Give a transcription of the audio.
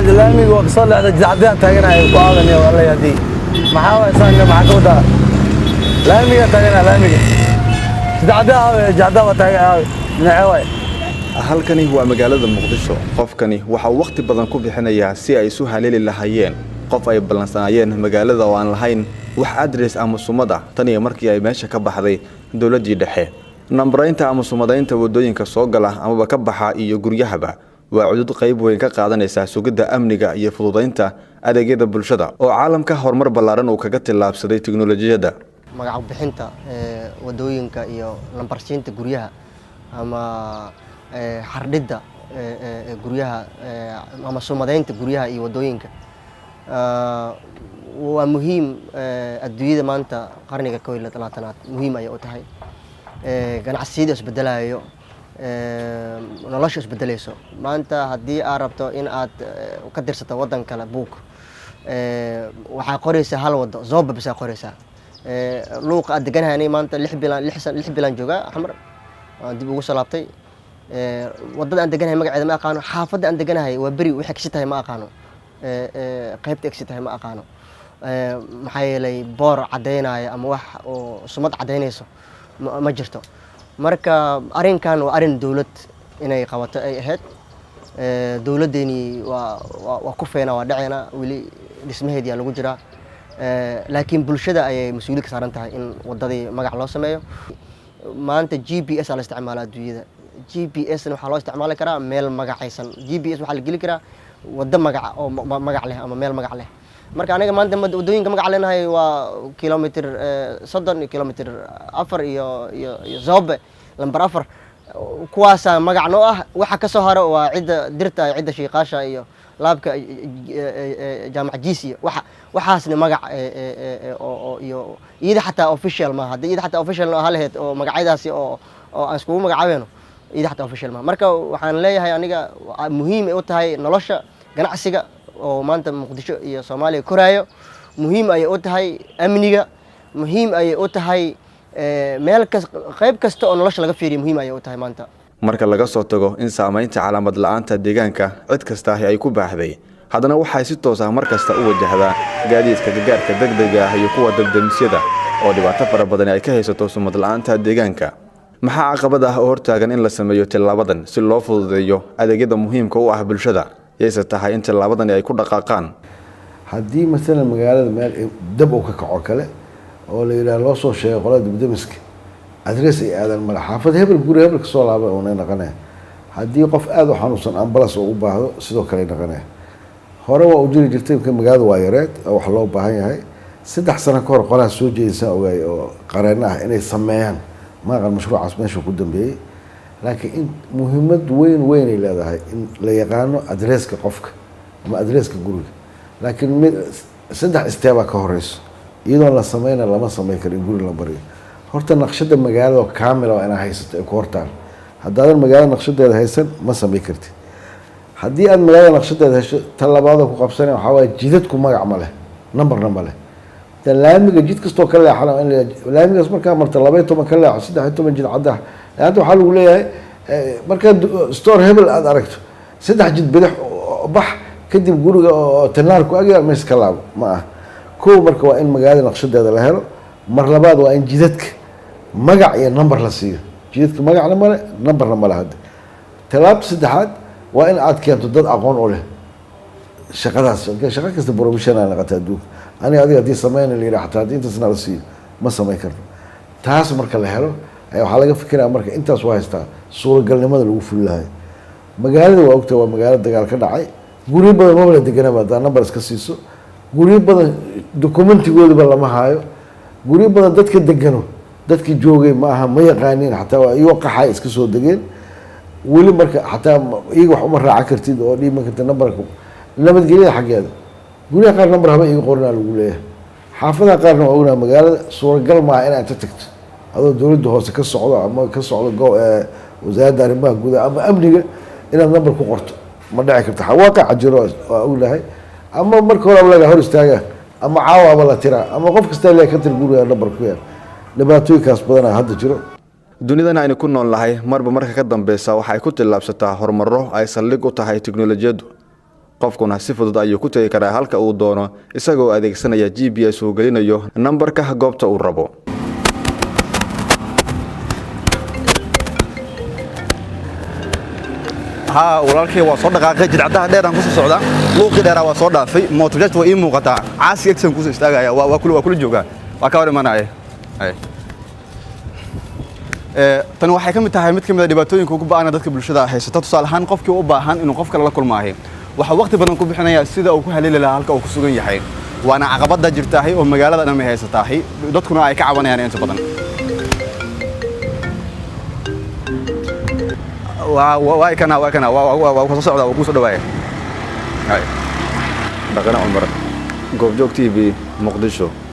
لامي وصل هذا جعدها تاجنا يقال إني والله يدي محاول إنسان معك وده لامي تاجنا لامي جعدها تاجنا نعوي. halkani waa magaalada Muqdisho qofkani waxa uu waqti badan ku bixinayaa si ay isu haleeli lahaayeen qof ay balansanayeen magaalada oo aan lahayn wax address ama sumada tan iyo markii ay meesha ka baxday dawladii dhexe nambareynta ama sumadaynta wadooyinka soo gala ama ka baxa iyo guryahaba waa cudud qayb weyn ka qaadanaysa sugidda amniga iyo fududeynta adeegyada bulshada oo caalamka horumar ballaaran uu kaga tilaabsaday tiknoolajiyada magac bixinta wadooyinka iyo lambarsiinta guryaha ama xardhida guryaha ama sumadaynta guryaha iyo wadooyinka waa muhiim adduunyada maanta qarniga 21aad muhiim ay u tahay ganacsiyada isbedelayo nolosha isbedelayso maanta haddii aad rabto in aad ka dirsato wadan kale buug waxaa qoraysaa hal wado zooba bisa qoraysaa luuqa aad deganahay maanta 6 bilan jooga xamar dib ugu salaabtay wadada aan deganahay magaceeda ma aqaano xaafadda aan deganahay waa bari wixii ka sitahay ma aqaano qaybta ka sitahay ma aqaano maxaa yeelay boor cadeynaya ama wax oo sumad cadeynayso ma jirto marka arrinkan waa arrin dawlad inay qabato ay ahayd dawladeeni waa ku feena waa dhaceena wali dhismaheedii lagu jiraa laakiin bulshada ay mas'uuliyad ka saaran tahay in wadadii magac loo sameeyo maanta GPS la isticmaalo adduunyada GPS waxa loo isticmaali karaa meel magacaysan GPS waxa la geli karaa wada magac oo magac leh ama meel magac leh marka aniga maanta wadooyinka magac leenahay waa kilometer 30 kilometer 4 iyo Zobe lambar 4 kuwaasa magac noo ah waxa ka soo haro waa cida dirta cida shiiqaasha iyo laabka jaamac jiisi waxaasna magac oo iyo iyada xataa official ma hadii iyada xataa official noo haleed oo magacyadaasi oo aan isku magacaabeyno iyada xataa official ma marka waxaan leeyahay aniga muhiim ay u tahay nolosha ganacsiga oo maanta Muqdisho iyo Soomaaliya koraayo muhiim ay u tahay amniga muhiim ay u tahay meel qayb kasta oo nolosha laga fiiriyo muhiim ay u tahay maanta marka laga soo tago in saameynta calaamad la'aanta deegaanka cid kasta ay ku baahday haddana waxay si toos ah markasta u wajahdaa gaadiidka gaarka degdega ah iyo kuwa degdegsiada oo dhibaato fara badan ay ka haysato sumad la'aanta deegaanka maxaa caqabad ah oo hortaagan in la sameeyo tilaabadan si loo fududeeyo adeegyada muhiimka u ah bulshada yeysa tahay in tilaabadan ay ku dhaqaaqaan haddii mesela magaalada meel dab uu ka kaco kale oo la yiraahdo loo soo sheego qolada dibdamiska adres ay aadan mala xaafad hebel guri hebel ka soo laabay oo naqanay haddii qof aad u xanuunsan ambulance oo u baahdo sidoo kale naqanay hore waa u jiri jirtay in magaalada waa yareed wax loo baahan yahay 3 sano ka hor qolaha soo jeedisa ogaay oo qareen ah inay sameeyaan maaqa mashruucaas meesha ku dambeeyay laakiin in muhiimad weyn ay leedahay in la yaqaano adreeska qofka ama adreeska guriga laakiin 3 isteeba ka horeyso iyadoo la sameeyna lama sameey karin guri la bariyo horta naqshada magaalada kaamil oo inay haysato ay ku hortaan haddaadan magaalada naqshadeeda haysan ma sameey kartid haddii aad magaalada naqshadeeda hesho talabaad ku qabsanay waxa way jidadku magac ma leh numberna ma leh laamiga jid kastoo ka leexana in laamigaas markaa marta 12 ka leexo 13 jid cadda hadda waxa lagu leeyahay marka store hebel aad aragto 3 jid bidix bax kadib guriga oo tanaarku agyar ma iska laabo ma ah koow marka waa in magaalada naqshadeeda la helo mar labaad waa in jidadka magac iyo number la siiyo jidadka magacna ma leh numberna ma leh talaab saddexaad waa in aad keento dad aqoon u leh shaqadaas shaqo kasta professional noqota adduunka aniga adiga sameeyna la yiraahdo xataa inta sana la siiyo ma sameey karto taas marka la helo waxa laga fikiraa marka intaas waa haystaa suuragalnimada lagu fulilahay magaalada waa ogtaa waa magaalada dagaal ka dhacay guri badan ma wada deganaba daa number iska siiso guri badan documentigooda lama haayo guri badan dadka degano dadkii joogay ma aha ma yaqaaniin xataa waa iyo qaxay iska soo degeen wali marka xataa iyaga wax uma raaca kartid oo dhiman karta numberka nabadgelyada xageeda guriga qaar number haba iga qornaa lagu leeyahay xaafadaha qaarna waa ognaa magaalada suuragal maaha inaad ka tagto adoo dawladda hoose ka socdo ama ka socdo wasaaradda arrimaha gudaha ama amniga inaad number ku qorto ma dhici karta xawaaqa jiro waa ognahay ama marka hore laga hor istaaga ama caawa la tira ama qof kasta leeyahay ka tir guriga number ku yaal dhibaatooyinkaas badan hadda jiro dunidana aynu ku nool nahay marba marka ka dambeeysa waxa ay ku tilaabsataa horumaro ay saldhig u tahay tiknoolajiyadu qofkuna si fudud ayuu ku tagi karaa halka uu doono isagoo adeegsanaya GPS uu gelinayo nambarka goobta uu rabo. ها walaalkay waa soo dhaqaaqay jidcadaha dheer aan ku soo socda luuqi dheer waa soo dhaafay mootobajaaj waa ii muuqataa caasi egsan ku soo istaagaya waa kula jooga waa ka hor imanaya tan waxay ka mid tahay mid ka mid ah dhibaatooyinka ugu baahan dadka bulshada haysata tusaale ahaan qofkii u baahan inuu qof kale la kulmaayo waxa waqti badan ku bixinaya sida uu ku haleeli lahaa halka uu ku sugan yahay waana caqabada jirtaahay oo magaalada dhan ay haysataahay dadkuna ay ka cabanayaan inta badan waa kana soo socda ku soo dhawaaya Dhaqana Umar, Goobjoog TV, Muqdisho.